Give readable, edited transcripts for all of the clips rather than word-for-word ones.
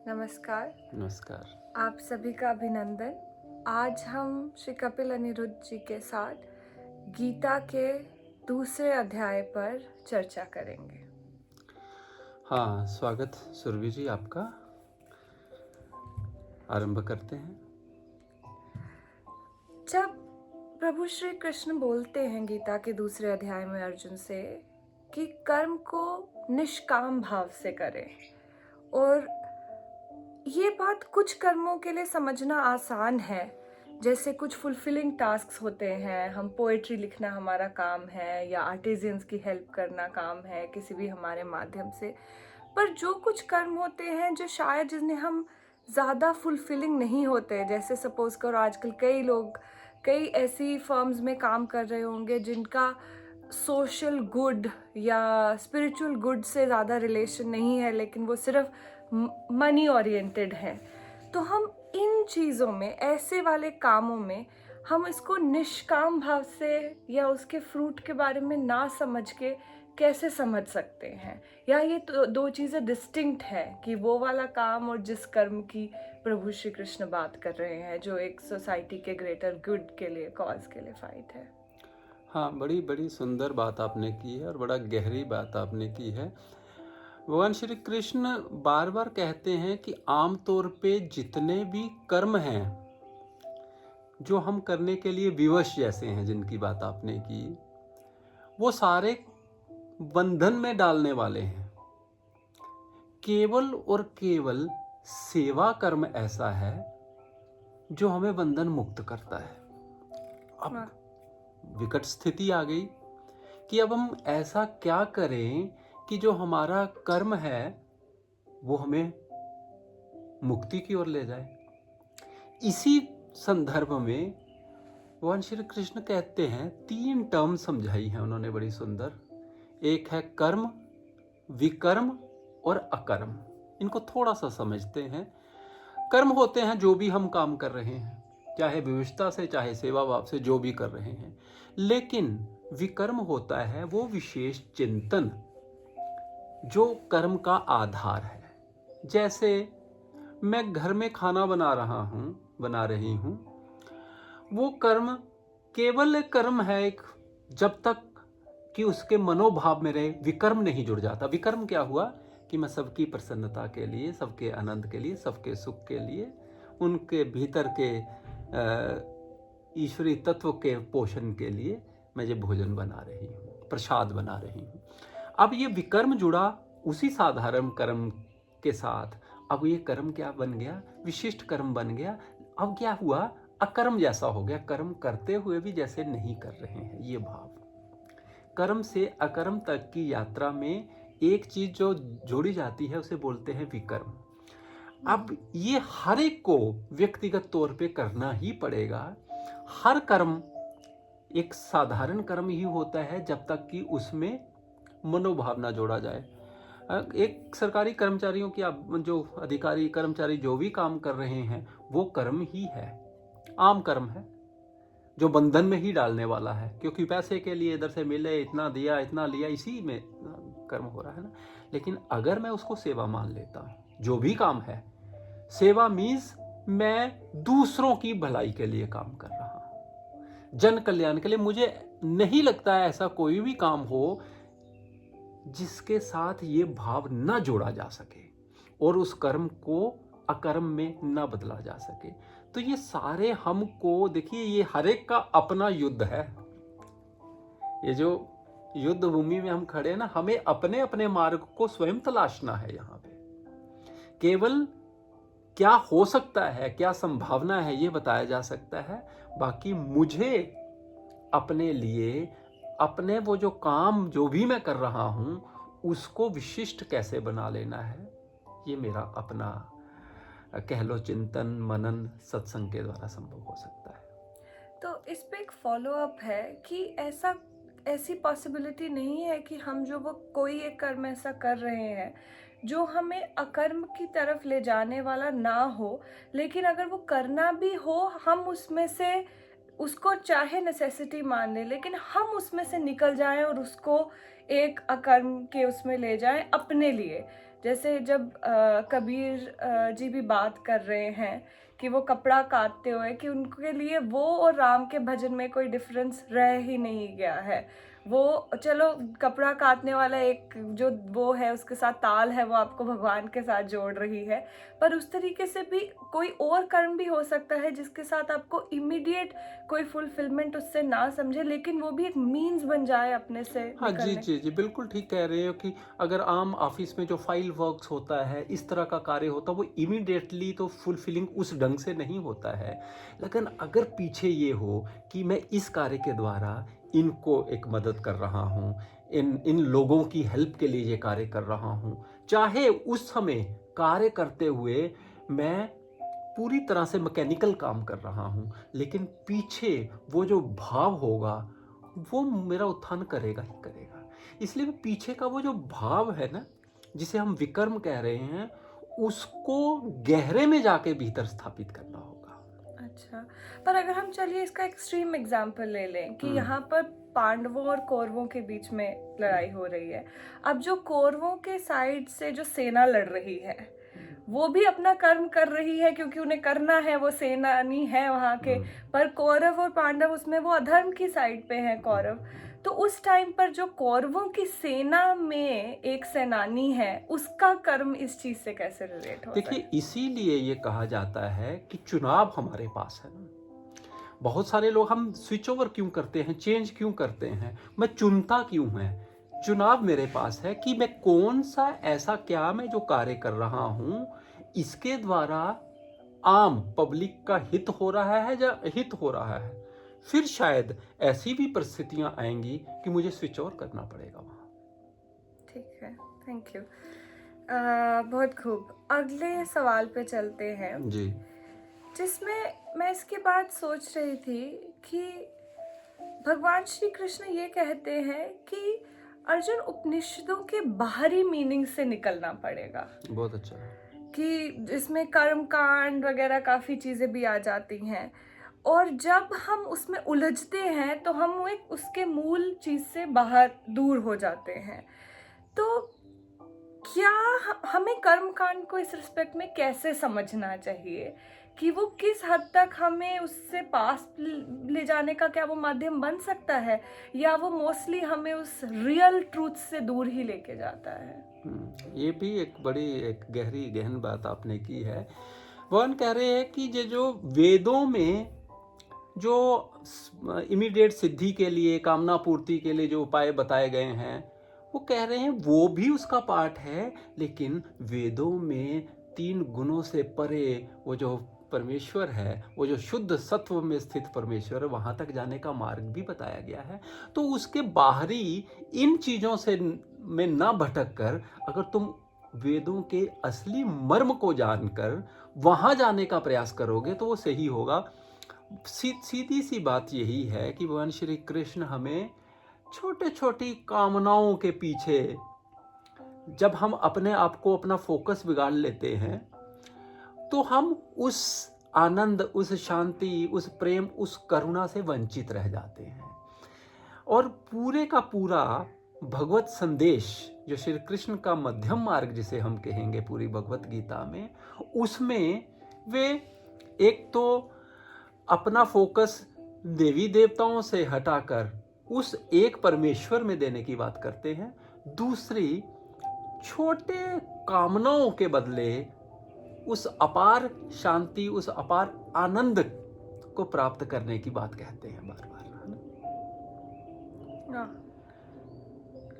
नमस्कार। नमस्कार। आप सभी का अभिनंदन। आज हम श्री कपिल अनिरुद्ध जी के साथ गीता के दूसरे अध्याय पर चर्चा करेंगे। हाँ, स्वागत सुरभि जी आपका। आरंभ करते हैं। जब प्रभु श्री कृष्ण बोलते हैं गीता के दूसरे अध्याय में अर्जुन से कि कर्म को निष्काम भाव से करें, और ये बात कुछ कर्मों के लिए समझना आसान है, जैसे कुछ फुलफिलिंग टास्क्स होते हैं, हम पोएट्री लिखना हमारा काम है या आर्टिजन्स की हेल्प करना काम है किसी भी हमारे माध्यम से। पर जो कुछ कर्म होते हैं जो शायद जिन्हें हम ज़्यादा फुलफिलिंग नहीं होते, जैसे सपोज करो आजकल कई लोग कई ऐसी फर्म्स में काम कर रहे होंगे जिनका सोशल गुड या स्पिरिचुअल गुड से ज़्यादा रिलेशन नहीं है, लेकिन वो सिर्फ मनी ओरिएंटेड है। तो हम इन चीज़ों में, ऐसे वाले कामों में, हम इसको निष्काम भाव से या उसके फ्रूट के बारे में ना समझ के कैसे समझ सकते हैं? या ये तो दो चीज़ें डिस्टिंक्ट है कि वो वाला काम और जिस कर्म की प्रभु श्री कृष्ण बात कर रहे हैं जो एक सोसाइटी के ग्रेटर गुड के लिए, कॉज के लिए फाइट है। हाँ, बड़ी सुंदर बात आपने की है और बड़ा गहरी बात आपने की है। भगवान श्री कृष्ण बार बार कहते हैं कि आमतौर पे जितने भी कर्म हैं जो हम करने के लिए विवश जैसे हैं, जिनकी बात आपने की, वो सारे बंधन में डालने वाले हैं। केवल और केवल सेवा कर्म ऐसा है जो हमें बंधन मुक्त करता है। अब विकट स्थिति आ गई कि अब हम ऐसा क्या करें कि जो हमारा कर्म है वो हमें मुक्ति की ओर ले जाए। इसी संदर्भ में भगवान श्री कृष्ण कहते हैं, 3 टर्म समझाई हैं उन्होंने बड़ी सुंदर। एक है कर्म, विकर्म और अकर्म। इनको थोड़ा सा समझते हैं। कर्म होते हैं जो भी हम काम कर रहे हैं, चाहे विविधता से चाहे सेवा भाव से, जो भी कर रहे हैं। लेकिन विकर्म होता है वो विशेष चिंतन जो कर्म का आधार है। जैसे मैं घर में खाना बना रही हूं, वो कर्म केवल एक कर्म है, एक, जब तक कि उसके मनोभाव में रहे, विकर्म नहीं जुड़ जाता। विकर्म क्या हुआ कि मैं सबकी प्रसन्नता के लिए, सबके आनंद के लिए, सबके सुख के लिए, उनके भीतर के ईश्वरीय तत्व के पोषण के लिए मैं ये भोजन बना रही हूँ, प्रसाद बना रही हूँ। अब ये विकर्म जुड़ा उसी साधारण कर्म के साथ। अब ये कर्म क्या बन गया? विशिष्ट कर्म बन गया। अब क्या हुआ? अकर्म जैसा हो गया, कर्म करते हुए भी जैसे नहीं कर रहे हैं। ये भाव कर्म से अकर्म तक की यात्रा में एक चीज जो जोड़ी जाती है उसे बोलते हैं विकर्म। अब ये हर एक को व्यक्तिगत तौर पे करना ही पड़ेगा। हर कर्म एक साधारण कर्म ही होता है जब तक कि उसमें मनोभावना जोड़ा जाए। एक सरकारी कर्मचारियों की, जो अधिकारी कर्मचारी जो भी काम कर रहे हैं वो कर्म ही है, आम कर्म है जो बंधन में ही डालने वाला है, क्योंकि पैसे के लिए इधर से मिले, इतना दिया इतना लिया, इसी में कर्म हो रहा है ना। लेकिन अगर मैं उसको सेवा मान लेता हूँ, जो भी काम है, सेवा मीन्स मैं दूसरों की भलाई के लिए काम कर रहा हूं, जन कल्याण के लिए। मुझे नहीं लगता है ऐसा कोई भी काम हो जिसके साथ ये भाव न जोड़ा जा सके और उस कर्म को अकर्म में न बदला जा सके। तो ये सारे हमको, देखिए, ये हर एक का अपना युद्ध है। ये जो युद्ध भूमि में हम खड़े हैं ना, हमें अपने अपने मार्ग को स्वयं तलाशना है। यहाँ पे केवल क्या हो सकता है, क्या संभावना है, ये बताया जा सकता है। बाकी मुझे अपने लिए, अपने वो जो काम जो भी मैं कर रहा हूं, उसको विशिष्ट कैसे बना लेना है, ये मेरा अपना, कह लो, चिंतन मनन सत्संग के द्वारा संभव हो सकता है। तो इस पे एक फॉलो अप है कि ऐसी पॉसिबिलिटी नहीं है कि हम जो वो कोई एक कर्म ऐसा कर रहे हैं जो हमें अकर्म की तरफ ले जाने वाला ना हो, लेकिन अगर वो करना भी हो, हम उसमें से उसको चाहे नेसेसिटी मान लें, लेकिन हम उसमें से निकल जाएं और उसको एक अकर्म के उसमें ले जाएं अपने लिए। जैसे जब कबीर जी भी बात कर रहे हैं कि वो कपड़ा काटते हुए कि उनके लिए वो और राम के भजन में कोई डिफरेंस रह ही नहीं गया है। वो चलो कपड़ा काटने वाला एक जो वो है उसके साथ ताल है वो आपको भगवान के साथ जोड़ रही है, पर उस तरीके से भी कोई और कर्म भी हो सकता है जिसके साथ आपको इमीडिएट कोई फुलफिलमेंट उससे ना समझे, लेकिन वो भी एक मीन्स बन जाए अपने से हाँ जी निकलने। जी जी, बिल्कुल ठीक कह रहे हो कि अगर आम ऑफिस में जो फाइल वर्क्स होता है, इस तरह का कार्य होता है, वो इमीडिएटली तो फुलफिलिंग उस ढंग से नहीं होता है। लेकिन अगर पीछे ये हो कि मैं इस कार्य के द्वारा इनको एक मदद कर रहा हूँ, इन इन लोगों की हेल्प के लिए ये कार्य कर रहा हूँ, चाहे उस समय कार्य करते हुए मैं पूरी तरह से मैकेनिकल काम कर रहा हूँ, लेकिन पीछे वो जो भाव होगा वो मेरा उत्थान करेगा ही करेगा। इसलिए पीछे का वो जो भाव है ना, जिसे हम विकर्म कह रहे हैं, उसको गहरे में जाके भीतर स्थापित करना होगा। अच्छा, पर अगर हम चलिए इसका एक्सट्रीम एग्जांपल ले लें कि यहाँ पर पांडवों और कौरवों के बीच में लड़ाई हो रही है। अब जो कौरवों के साइड से जो सेना लड़ रही है वो भी अपना कर्म कर रही है क्योंकि उन्हें करना है, वो सेनानी है वहाँ के, पर कौरव और पांडव उसमें वो अधर्म की साइड पे हैं कौरव। तो उस टाइम पर जो कौरवों की सेना में एक सेनानी है उसका कर्म इस चीज से कैसे रिलेट हो सकता है? देखिए, इसीलिए ये कहा जाता है कि चुनाव हमारे पास है ना। बहुत सारे लोग हम स्विच ओवर क्यों करते हैं, चेंज क्यों करते हैं, मैं चुनता क्यों है? चुनाव मेरे पास है कि मैं कौन सा ऐसा क्या मैं जो कार्य कर रहा हूं, इसके द्वारा आम पब्लिक का हित हो रहा है या हित हो रहा है। फिर शायद ऐसी भी परिस्थितियां आएंगी कि मुझे स्विच ओवर करना पड़ेगा वहां। ठीक है, थैंक यू। बहुत खूब। अगले सवाल पे चलते हैं जी जिसमें मैं इसके बाद सोच रही थी कि भगवान श्री कृष्ण ये कहते हैं कि अर्जुन उपनिषदों के बाहरी मीनिंग से निकलना पड़ेगा, बहुत अच्छा। कि इसमें कर्म कांड वगैरह काफ़ी चीज़ें भी आ जाती हैं, और जब हम उसमें उलझते हैं तो हम एक उसके मूल चीज़ से बाहर दूर हो जाते हैं। तो क्या हमें कर्म कांड को इस रिस्पेक्ट में कैसे समझना चाहिए कि वो किस हद तक हमें उससे पास ले जाने का क्या वो माध्यम बन सकता है, या वो मोस्टली हमें उस रियल ट्रूथ से दूर ही लेके जाता है? ये भी एक बड़ी एक गहन बात आपने की है। भगवान कह रहे हैं कि ये जो वेदों में जो इमीडिएट सिद्धि के लिए, कामना पूर्ति के लिए जो उपाय बताए गए हैं, वो कह रहे हैं वो भी उसका पार्ट है, लेकिन वेदों में 3 गुणों से परे वो जो परमेश्वर है, वो जो शुद्ध सत्व में स्थित परमेश्वर है, वहाँ तक जाने का मार्ग भी बताया गया है। तो उसके बाहरी इन चीज़ों से में ना भटक कर अगर तुम वेदों के असली मर्म को जानकर वहाँ जाने का प्रयास करोगे तो वो सही होगा। सीधी सी बात यही है कि भगवान श्री कृष्ण हमें छोटे छोटी कामनाओं के पीछे, जब हम अपने आप को अपना फोकस बिगाड़ लेते हैं, तो हम उस आनंद, उस शांति, उस प्रेम, उस करुणा से वंचित रह जाते हैं। और पूरे का पूरा भगवत संदेश जो श्री कृष्ण का मध्यम मार्ग जिसे हम कहेंगे पूरी भगवत गीता में, उसमें वे एक तो अपना फोकस देवी देवताओं से हटाकर उस एक परमेश्वर में देने की बात करते हैं, दूसरी छोटे कामनाओं के बदले उस अपार शांति, उस अपार आनंद को प्राप्त करने की बात कहते हैं बार बार।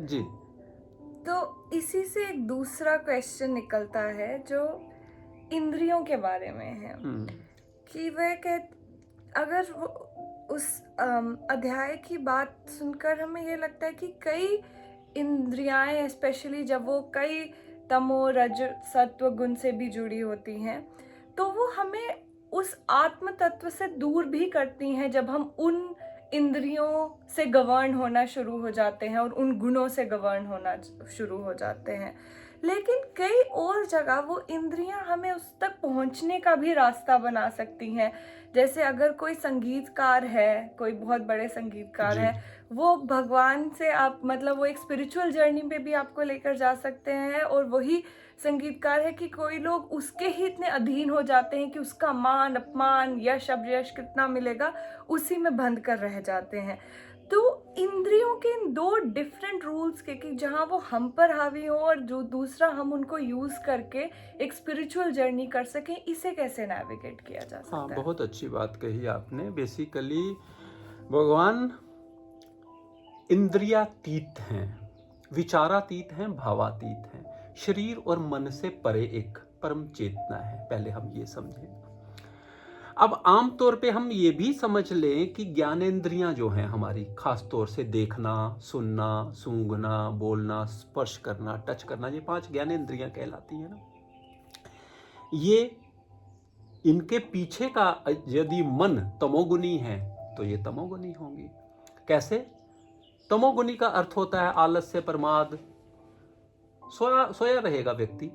जी। तो इसी से एक दूसरा क्वेश्चन निकलता है जो इंद्रियों के बारे में है कि वह अगर उस अध्याय की बात सुनकर हमें ये लगता है कि कई इंद्रियाएं, स्पेशली जब वो कई तमो रज सत्व गुण से भी जुड़ी होती हैं, तो वो हमें उस आत्म तत्व से दूर भी करती हैं जब हम उन इंद्रियों से गवर्न होना शुरू हो जाते हैं और उन गुणों से गवर्न होना शुरू हो जाते हैं। लेकिन कई और जगह वो इंद्रियां हमें उस तक पहुंचने का भी रास्ता बना सकती हैं। जैसे अगर कोई संगीतकार है, कोई बहुत बड़े संगीतकार है, वो भगवान से आप मतलब वो एक स्पिरिचुअल जर्नी पे भी आपको लेकर जा सकते हैं। और वही संगीतकार है कि कोई लोग उसके ही इतने अधीन हो जाते हैं कि उसका मान अपमान यश अपयश कितना मिलेगा उसी में बंद कर रह जाते हैं। तो इंद्रियों के इन दो डिफरेंट रूल्स के कि जहाँ वो हम पर हावी हो और जो दूसरा हम उनको यूज करके एक स्पिरिचुअल जर्नी कर सकें, इसे कैसे नेविगेट किया जा हाँ, सकता है? बहुत अच्छी बात कही आपने। बेसिकली भगवान इंद्रियातीत हैं, विचारातीत हैं, भावातीत हैं, शरीर और मन से परे एक परम चेतना है। पहले हम ये समझें। अब आम तौर पे हम ये भी समझ लें कि ज्ञानेंद्रियां जो हैं हमारी, खास तौर से देखना, सुनना, सूंघना, बोलना, स्पर्श करना, टच करना, ये 5 ज्ञानेंद्रियां कहलाती हैं ना। ये इनके पीछे का यदि मन तमोगुनी है तो ये तमोगुनी होंगी। कैसे? तमोगुनी का अर्थ होता है आलस्य, प्रमाद, सोया सोया रहेगा व्यक्ति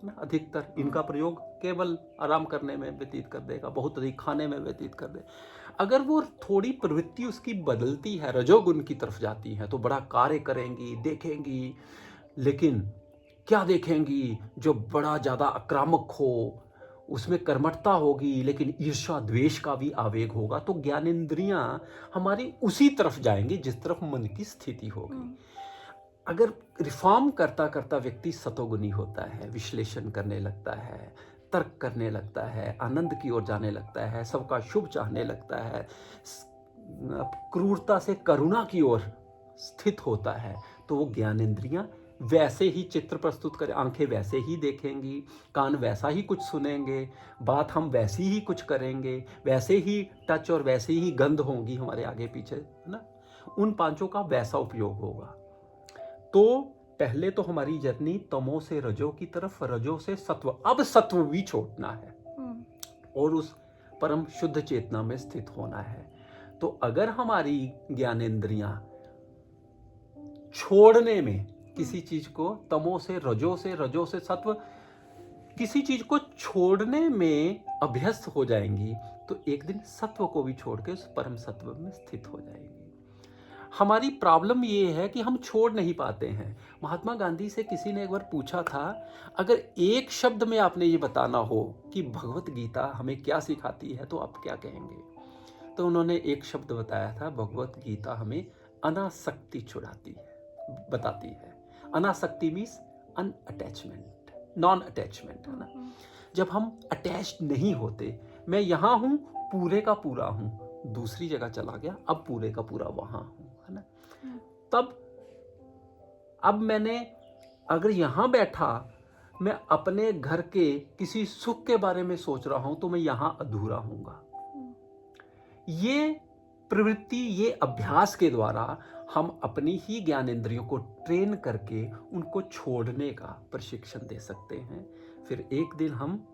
ना। अधिकतर इनका प्रयोग केवल आराम करने में व्यतीत कर देगा, बहुत अधिक खाने में व्यतीत कर दे। अगर वो थोड़ी प्रवृत्ति उसकी बदलती है, रजोगुण की तरफ जाती है, तो बड़ा कार्य करेंगी, देखेंगी, लेकिन क्या देखेंगी? जो बड़ा ज़्यादा आक्रामक हो, उसमें कर्मठता होगी, लेकिन ईर्ष्या द्वेष का भी आवेग होगा। तो ज्ञानेंद्रियां हमारी उसी तरफ जाएंगी जिस तरफ मन की स्थिति होगी। अगर रिफॉर्म करता करता व्यक्ति सतोगुनी होता है, विश्लेषण करने लगता है, तर्क करने लगता है, आनंद की ओर जाने लगता है, सबका शुभ चाहने लगता है, क्रूरता से करुणा की ओर स्थित होता है, तो वो ज्ञानेंद्रियां वैसे ही चित्र प्रस्तुत करें, आंखें वैसे ही देखेंगी, कान वैसा ही कुछ सुनेंगे, बात हम वैसी ही कुछ करेंगे, वैसे ही टच और वैसे ही गंध होंगी हमारे आगे पीछे, है ना। उन 5 का वैसा उपयोग होगा। तो पहले तो हमारी जर्नी तमो से रजो की तरफ, रजो से सत्व, अब सत्व भी छोड़ना है और उस परम शुद्ध चेतना में स्थित होना है। तो अगर हमारी ज्ञानेंद्रियां छोड़ने में, किसी चीज को तमो से रजो से सत्व, किसी चीज को छोड़ने में अभ्यस्त हो जाएंगी, तो एक दिन सत्व को भी छोड़ के उस परम सत्व में स्थित हो जाएंगी। हमारी प्रॉब्लम ये है कि हम छोड़ नहीं पाते हैं। महात्मा गांधी से किसी ने एक बार पूछा था, अगर एक शब्द में आपने ये बताना हो कि भगवत गीता हमें क्या सिखाती है, तो आप क्या कहेंगे? तो उन्होंने एक शब्द बताया था, भगवत गीता हमें अनासक्ति छुड़ाती है, बताती है। अनासक्ति मीन्स अनअटैचमेंट, नॉन अटैचमेंट, है ना। जब हम अटैच्ड नहीं होते, मैं यहाँ हूँ, पूरे का पूरा हूँ, दूसरी जगह चला गया, अब पूरे का पूरा वहां हूँ, है ना। तब अब मैंने अगर यहाँ बैठा, मैं अपने घर के किसी सुख के बारे में सोच रहा हूं, तो मैं यहाँ अधूरा हूँगा। ये प्रवृत्ति, ये अभ्यास के द्वारा हम अपनी ही ज्ञानेंद्रियों को ट्रेन करके उनको छोड़ने का प्रशिक्षण दे सकते हैं। फिर एक दिन हम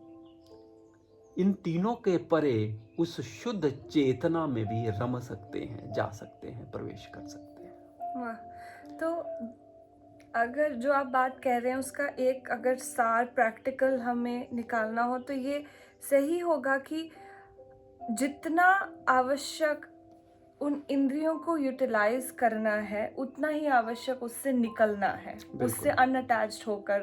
इन तीनों के परे उस शुद्ध चेतना में भी रम सकते हैं, जा सकते हैं, प्रवेश कर सकते हैं। वाह! तो अगर जो आप बात कह रहे हैं उसका एक अगर सार प्रैक्टिकल हमें निकालना हो, तो ये सही होगा कि जितना आवश्यक उन इंद्रियों को यूटिलाइज करना है, उतना ही आवश्यक उससे निकलना है, उससे अनअटैच्ड होकर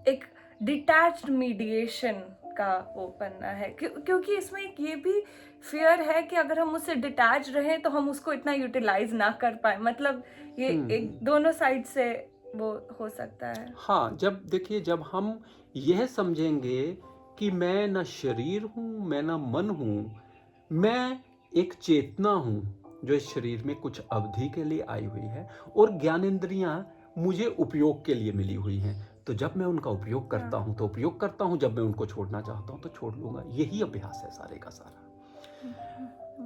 एक डिटैच्ड मीडिएशन का वो बनना है। क्योंकि इसमें एक ये भी फियर है कि अगर हम उससे डिटैच रहें तो हम उसको इतना यूटिलाइज ना कर पाए। मतलब ये एक दोनों साइड से वो हो सकता है। हाँ, जब देखिए, जब हम यह समझेंगे कि मैं न शरीर हूँ, मैं न मन हूँ, मैं एक चेतना हूँ जो इस शरीर में कुछ अवधि के लिए आई हुई है, और ज्ञानेंद्रियां मुझे उपयोग के लिए मिली हुई हैं, तो जब मैं उनका उपयोग करता हूँ तो उपयोग करता हूँ, जब मैं उनको छोड़ना चाहता हूँ तो छोड़ लूंगा। यही अभ्यास है सारे का सारा।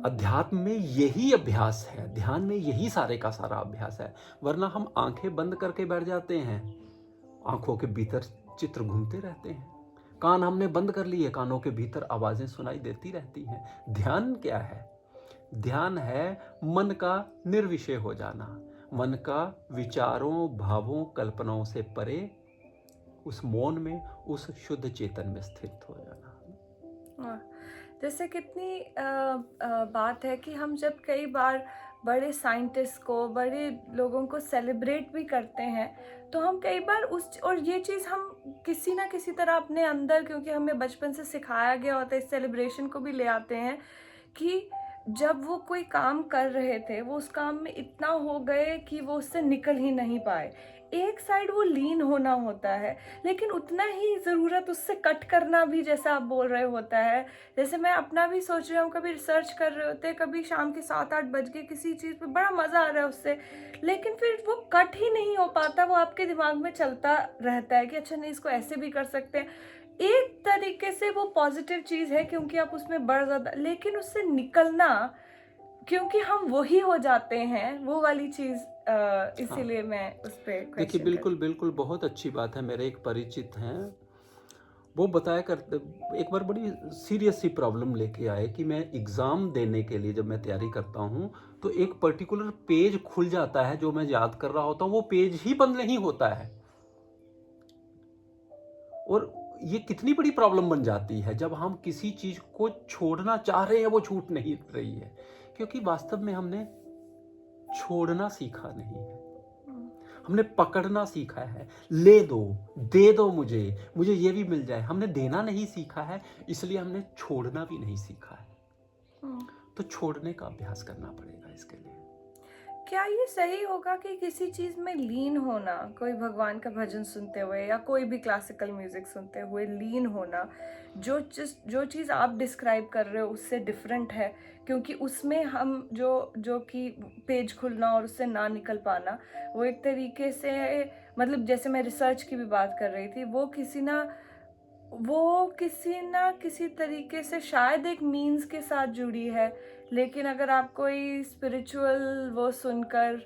अध्यात्म में यही अभ्यास है, ध्यान में यही सारे का सारा अभ्यास है। वरना हम आंखें बंद करके बैठ जाते हैं, आंखों के भीतर चित्र घूमते रहते हैं, कान हमने बंद कर लिए, कानों के भीतर आवाजें सुनाई देती रहती हैं। ध्यान क्या है? ध्यान है मन का निर्विषय हो जाना, मन का विचारों, भावों, कल्पनाओं से परे उस मौन में, उस शुद्ध चेतन में स्थित हो जाना। जैसे कितनी बात है कि हम जब कई बार बड़े साइंटिस्ट को, बड़े लोगों को सेलिब्रेट भी करते हैं, तो हम कई बार उस, और ये चीज़ हम किसी ना किसी तरह अपने अंदर, क्योंकि हमें बचपन से सिखाया गया होता है, इस सेलिब्रेशन को भी ले आते हैं कि जब वो कोई काम कर रहे थे, वो उस काम में इतना हो गए कि वो उससे निकल ही नहीं पाए। एक साइड वो लीन होना होता है, लेकिन उतना ही ज़रूरत उससे कट करना भी, जैसा आप बोल रहे होता है। जैसे मैं अपना भी सोच रहा हूँ, कभी रिसर्च कर रहे होते हैं, कभी शाम के 7-8 बज गए, किसी चीज़ पे बड़ा मज़ा आ रहा है उससे, लेकिन फिर वो कट ही नहीं हो पाता, वो आपके दिमाग में चलता रहता है कि अच्छा नहीं, इसको ऐसे भी कर सकते हैं। एक तरीके से वो पॉजिटिव चीज़ है क्योंकि आप उसमें बढ़ ज़्यादा, लेकिन उससे निकलना, क्योंकि हम वही हो जाते हैं, वो वाली चीज़, हाँ, इसीलिए मैं उस पे देखिए क्वेश्चन कर। बिल्कुल बिल्कुल बहुत अच्छी बात है। मेरे एक परिचित हैं, वो बताया करते, एक बार बड़ी सीरियस सी प्रॉब्लम लेके आए कि मैं एग्ज़ाम देने के लिए जब मैं तैयारी करता हूँ, तो एक पर्टिकुलर पेज खुल जाता है जो मैं याद कर रहा होता हूँ, वो पेज ही बंद नहीं होता है। और ये कितनी बड़ी प्रॉब्लम बन जाती है जब हम किसी चीज़ को छोड़ना चाह रहे हैं, वो छूट नहीं रही है, क्योंकि वास्तव में हमने छोड़ना सीखा नहीं है, हमने पकड़ना सीखा है। ले दो, दे दो, मुझे मुझे ये भी मिल जाए। हमने देना नहीं सीखा है, इसलिए हमने छोड़ना भी नहीं सीखा है। तो छोड़ने का अभ्यास करना पड़ेगा इसके लिए। क्या ये सही होगा कि किसी चीज़ में लीन होना, कोई भगवान का भजन सुनते हुए या कोई भी क्लासिकल म्यूजिक सुनते हुए लीन होना, जो चीज़ आप डिस्क्राइब कर रहे हो उससे डिफरेंट है, क्योंकि उसमें हम जो कि पेज खुलना और उससे ना निकल पाना, वो एक तरीके से, मतलब जैसे मैं रिसर्च की भी बात कर रही थी, वो किसी तरीके से शायद एक मीन्स के साथ जुड़ी है, लेकिन अगर आप कोई स्पिरिचुअल वो सुनकर,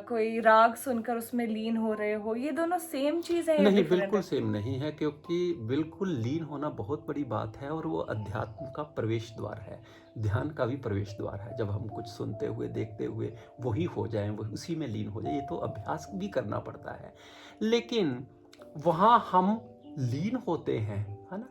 कोई राग सुनकर उसमें लीन हो रहे हो, ये दोनों सेम चीज़ है या नहीं, डिफरेंट बिल्कुल है? सेम नहीं है, क्योंकि बिल्कुल लीन होना बहुत बड़ी बात है और वो अध्यात्म का प्रवेश द्वार है, ध्यान का भी प्रवेश द्वार है। जब हम कुछ सुनते हुए, देखते हुए वही हो जाएं, वो उसी में लीन हो जाए, ये तो अभ्यास भी करना पड़ता है। लेकिन वहाँ हम लीन होते हैं, है ना,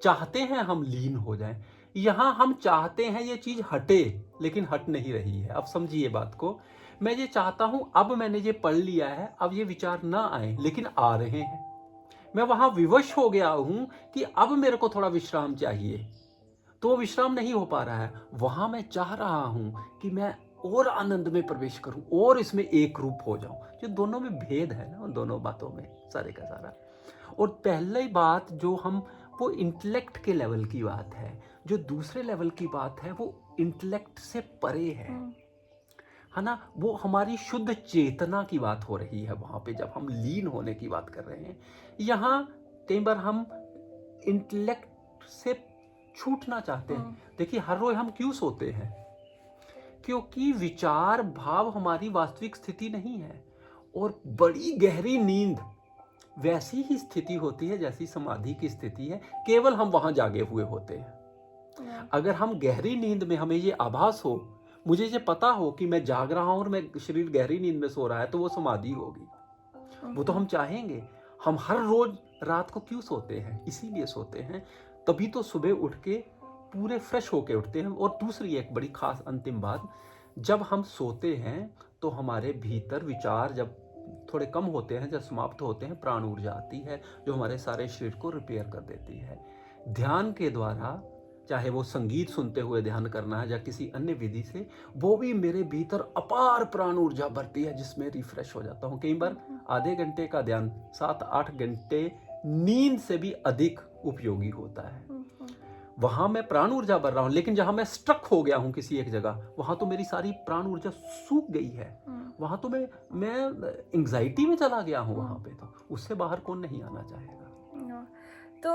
चाहते हैं हम लीन हो जाएं। यहाँ हम चाहते हैं ये चीज़ हटे, लेकिन हट नहीं रही है। अब समझिए बात को, मैं ये चाहता हूँ, अब मैंने ये पढ़ लिया है, अब ये विचार ना आए, लेकिन आ रहे हैं। मैं वहाँ विवश हो गया हूँ कि अब मेरे को थोड़ा विश्राम चाहिए, तो वो विश्राम नहीं हो पा रहा है। वहाँ मैं चाह रहा हूँ कि मैं और आनंद में प्रवेश करूँ और इसमें एक रूप हो जाऊँ। जो दोनों में भेद है ना, उन दोनों बातों में सारे का सारा। और पहली बात जो हम, वो इंटेलेक्ट के लेवल की बात है। जो दूसरे लेवल की बात है वो इंटेलेक्ट से परे है ना, वो हमारी शुद्ध चेतना की बात हो रही है वहाँ पे, जब हम लीन होने की बात कर रहे हैं। यहाँ कई बार हम इंटेलेक्ट से छूटना चाहते हैं। देखिए हर रोज हम क्यों सोते हैं? क्योंकि विचार भाव हमारी वास्तविक स्थिति नहीं है, और बड़ी गहरी नींद वैसी ही स्थिति होती है जैसी समाधि की स्थिति है, केवल हम वहां जागे हुए होते हैं। अगर हम गहरी नींद में, हमें ये आभास हो, मुझे ये पता हो कि मैं जाग रहा हूं और मैं शरीर गहरी नींद में सो रहा है, तो वो समाधि होगी। वो तो हम चाहेंगे। हम हर रोज रात को क्यों सोते हैं? इसीलिए सोते हैं, तभी तो सुबह उठ के पूरे फ्रेश होके उठते हैं। और दूसरी एक बड़ी खास अंतिम बात, जब हम सोते हैं तो हमारे भीतर विचार जब थोड़े कम होते हैं, जब समाप्त होते हैं, प्राण ऊर्जा आती है जो हमारे सारे शरीर को रिपेयर कर देती है। ध्यान के द्वारा, चाहे वो संगीत सुनते हुए ध्यान करना है या किसी अन्य विधि से, वो भी मेरे भीतर अपार प्राण ऊर्जा भरती है, जिसमें रिफ्रेश हो जाता हूँ। कई बार आधे घंटे का ध्यान 7-8 घंटे नींद से भी अधिक उपयोगी होता है। वहां मैं प्राण ऊर्जा भर रहा हूं, लेकिन जहां मैं स्ट्रक हो गया हूं किसी एक जगह, वहां तो मेरी सारी प्राण ऊर्जा सूख गई है। वहां तो मैं एंग्जाइटी में चला गया हूं। वहां पे तो उससे बाहर कौन नहीं आना चाहेगा। तो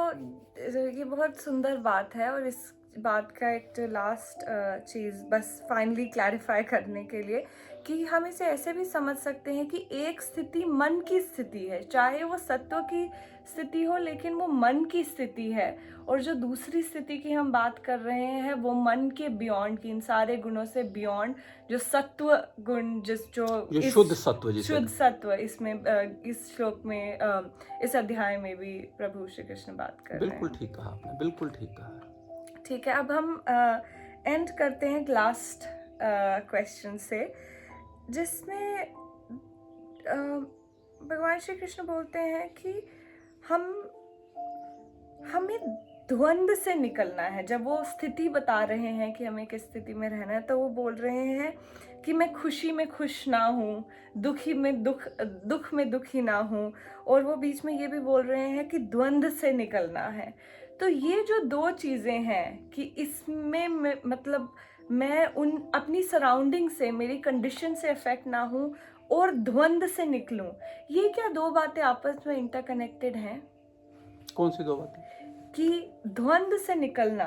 ये बहुत सुंदर बात है, और इस बात का एक जो लास्ट चीज़ बस फाइनली क्लैरिफाई करने के लिए, कि हम इसे ऐसे भी समझ सकते हैं कि एक स्थिति मन की स्थिति है, चाहे वो सत्व की स्थिति हो, लेकिन वो मन की स्थिति है। और जो दूसरी स्थिति की हम बात कर रहे हैं, वो मन के बियॉन्ड की, इन सारे गुणों से बियॉन्ड, जो सत्व गुण, ये शुद्ध सत्व, शुद्ध सत्व, इसमें इस श्लोक में, इस अध्याय में भी प्रभु श्री कृष्ण बात कर रहे हैं। बिल्कुल ठीक कहा आपने, बिल्कुल ठीक कहा। ठीक है, अब हम एंड करते हैं लास्ट क्वेश्चन से, जिसमें भगवान श्री कृष्ण बोलते हैं कि हमें द्वंद से निकलना है। जब वो स्थिति बता रहे हैं कि हमें किस स्थिति में रहना है, तो वो बोल रहे हैं कि मैं खुशी में खुश ना हूँ, दुखी में दुख में दुखी ना हूँ, और वो बीच में ये भी बोल रहे हैं कि द्वंद से निकलना है। तो ये जो दो चीज़ें हैं कि इसमें मतलब मैं उन अपनी सराउंडिंग से, मेरी कंडीशन से अफेक्ट ना हूँ और द्वंद से निकलूं, ये क्या दो बातें आपस में इंटरकनेक्टेड हैं? कौन सी दो बातें? कि द्वंद से निकलना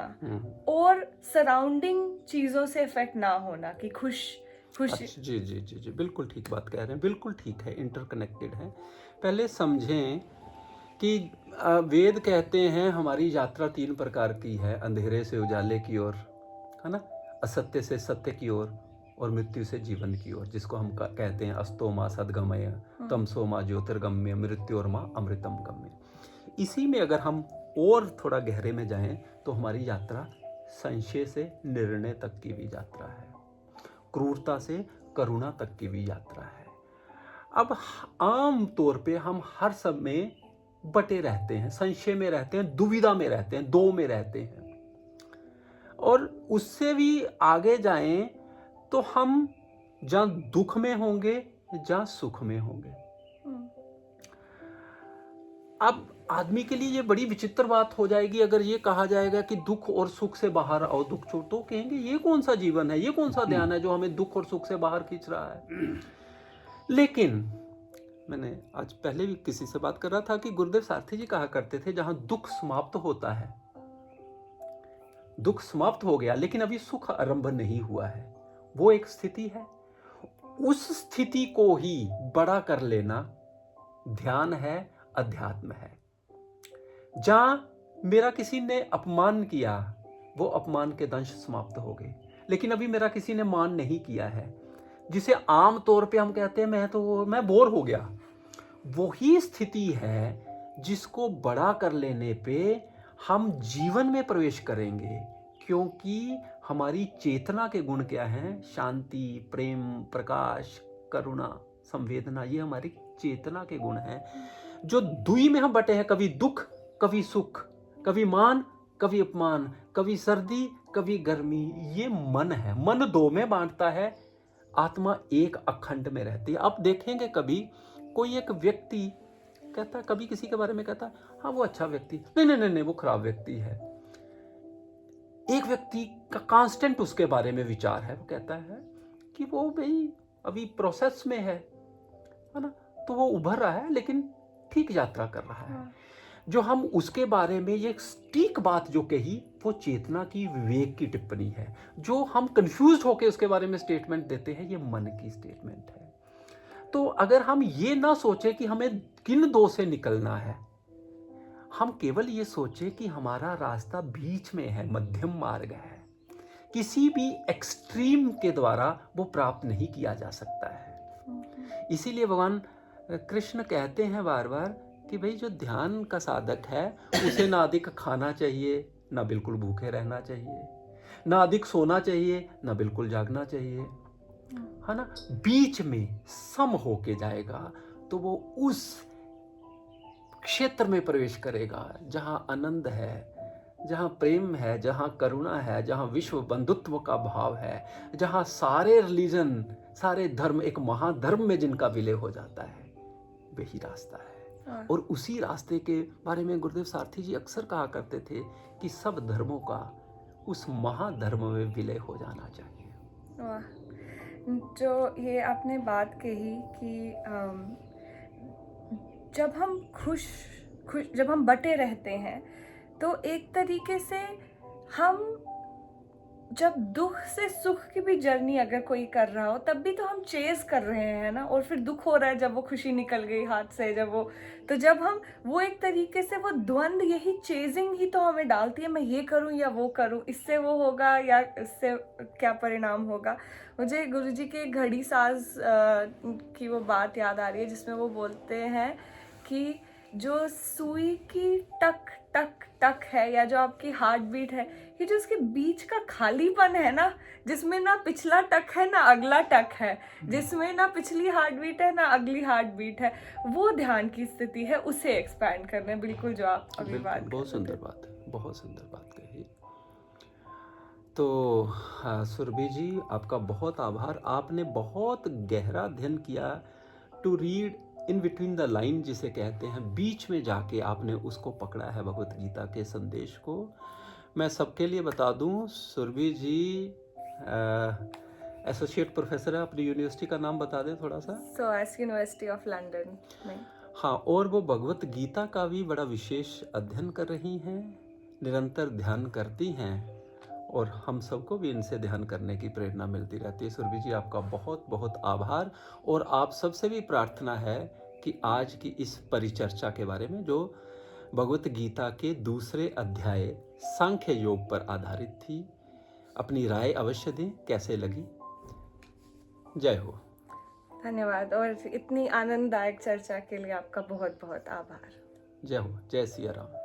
और सराउंडिंग चीजों से इफेक्ट ना होना, कि खुश। अच्छा, जी जी जी जी, बिल्कुल ठीक बात कह रहे हैं, बिल्कुल ठीक है, इंटरकनेक्टेड है। पहले समझें कि वेद कहते हैं हमारी यात्रा 3 प्रकार की है, अंधेरे से उजाले की ओर, है ना, असत्य से सत्य की ओर, और मृत्यु से जीवन की ओर, जिसको हम कहते हैं अस्तो मा सद्गमय, तमसो मा ज्योतिर्गम्य, मृत्योर्मा अमृतम गम्य। इसी में अगर हम और थोड़ा गहरे में जाएं तो हमारी यात्रा संशय से निर्णय तक की भी यात्रा है, क्रूरता से करुणा तक की भी यात्रा है। अब आम तौर पे हम हर समय बटे रहते हैं, संशय में रहते हैं, दुविधा में रहते हैं, दो में रहते हैं, और उससे भी आगे जाएं तो हम जहाँ दुख में होंगे, जहाँ सुख में होंगे। अब आदमी के लिए ये बड़ी विचित्र बात हो जाएगी अगर ये कहा जाएगा कि दुख और सुख से बाहर आओ, दुख छोड़, तो कहेंगे ये कौन सा जीवन है, ये कौन सा ध्यान है जो हमें दुख और सुख से बाहर खींच रहा है। लेकिन मैंने आज पहले भी किसी से बात कर रहा था कि गुरुदेव सारथी जी कहा करते थे, जहां दुख समाप्त होता है, दुख समाप्त हो गया लेकिन अभी सुख आरंभ नहीं हुआ है, वो एक स्थिति है। उस स्थिति को ही बड़ा कर लेना ध्यान है, अध्यात्म है। जहां मेरा किसी ने अपमान किया, वो अपमान के दंश समाप्त हो गए, लेकिन अभी मेरा किसी ने मान नहीं किया है, जिसे आम तौर पे हम कहते हैं मैं बोर हो गया, वही स्थिति है जिसको बड़ा कर लेने पे हम जीवन में प्रवेश करेंगे, क्योंकि हमारी चेतना के गुण क्या हैं? शांति, प्रेम, प्रकाश, करुणा, संवेदना, ये हमारी चेतना के गुण हैं। जो दुई में हम बटे हैं, कभी दुख कभी सुख, कभी मान कभी अपमान, कभी सर्दी कभी गर्मी, ये मन है। मन दो में बांटता है, आत्मा एक अखंड में रहती है। आप देखेंगे कभी कोई एक व्यक्ति कहता है, कभी किसी के बारे में कहता है हाँ वो अच्छा व्यक्ति, नहीं नहीं नहीं नहीं वो खराब व्यक्ति है। एक व्यक्ति का कांस्टेंट उसके बारे में विचार है, वो कहता है कि वो भाई अभी प्रोसेस में है ना, तो वो उभर रहा है लेकिन ठीक यात्रा कर रहा है। जो हम उसके बारे में ये सटीक बात जो कही, वो चेतना की, विवेक की टिप्पणी है। जो हम कंफ्यूज होकर उसके बारे में स्टेटमेंट देते हैं, ये मन की स्टेटमेंट है। तो अगर हम ये ना सोचे कि हमें किन दो से निकलना है, हम केवल ये सोचे कि हमारा रास्ता बीच में है, मध्यम मार्ग है, किसी भी एक्सट्रीम के द्वारा वो प्राप्त नहीं किया जा सकता है। इसीलिए भगवान कृष्ण कहते हैं बार बार कि भाई जो ध्यान का साधक है उसे ना अधिक खाना चाहिए, ना बिल्कुल भूखे रहना चाहिए, ना अधिक सोना चाहिए, ना बिल्कुल जागना चाहिए, है ना, बीच में सम होके जाएगा तो वो उस क्षेत्र में प्रवेश करेगा जहां आनंद है, जहां प्रेम है, जहां करुणा है, जहां विश्व बंधुत्व का भाव है, जहां सारे रिलीजन, सारे धर्म एक महाधर्म में जिनका विलय हो जाता है, वही रास्ता है। और उसी रास्ते के बारे में गुरुदेव सारथी जी अक्सर कहा करते थे कि सब धर्मों का उस महाधर्म में विलय हो जाना चाहिए। वाह, जो ये आपने बात कही कि जब हम जब हम बटे रहते हैं, तो एक तरीके से हम जब दुख से सुख की भी जर्नी अगर कोई कर रहा हो, तब भी तो हम चेज कर रहे हैं ना, और फिर दुख हो रहा है जब वो खुशी निकल गई हाथ से, जब हम वो एक तरीके से वो द्वंद, यही चेजिंग ही तो हमें डालती है, मैं ये करूं या वो करूं, इससे वो होगा या इससे क्या परिणाम होगा। मुझे गुरुजी के घड़ी साज की वो बात याद आ रही है, जिसमें वो बोलते हैं कि जो सुई की टक टक टक है या जो आपकी हार्ट बीट है, ये जो उसके बीच का खालीपन है ना, जिसमें ना पिछला टक है ना अगला टक है, जिसमें ना पिछली हार्ट बीट है ना अगली हार्ट बीट है, वो ध्यान की स्थिति है, उसे एक्सपैंड करना है। बिल्कुल जो आप अभी बिल्कुल, बात बहुत कर सुंदर रहे थे। बात है, बहुत सुंदर बात कही। तो हाँ, सुरभि जी आपका बहुत आभार। आपने बहुत गहरा अध्ययन किया, to read in between the line जिसे कहते हैं, बीच में जाके आपने उसको पकड़ा है भगवत गीता के संदेश को। मैं सबके लिए बता दूं, सुरभि जी एसोसिएट प्रोफेसर है, अपनी यूनिवर्सिटी का नाम बता दें थोड़ा सा। SOAS यूनिवर्सिटी ऑफ लंदन में। हाँ, और वो भगवत गीता का भी बड़ा विशेष अध्ययन कर रही हैं, निरंतर ध्यान करती हैं, और हम सबको भी इनसे ध्यान करने की प्रेरणा मिलती रहती है। सुरभि जी आपका बहुत बहुत आभार, और आप सबसे भी प्रार्थना है कि आज की इस परिचर्चा के बारे में, जो भगवत गीता के दूसरे अध्याय सांख्य योग पर आधारित थी, अपनी राय अवश्य दें, कैसे लगी। जय हो। धन्यवाद, और इतनी आनंददायक चर्चा के लिए आपका बहुत बहुत आभार। जय हो। जय सिया राम।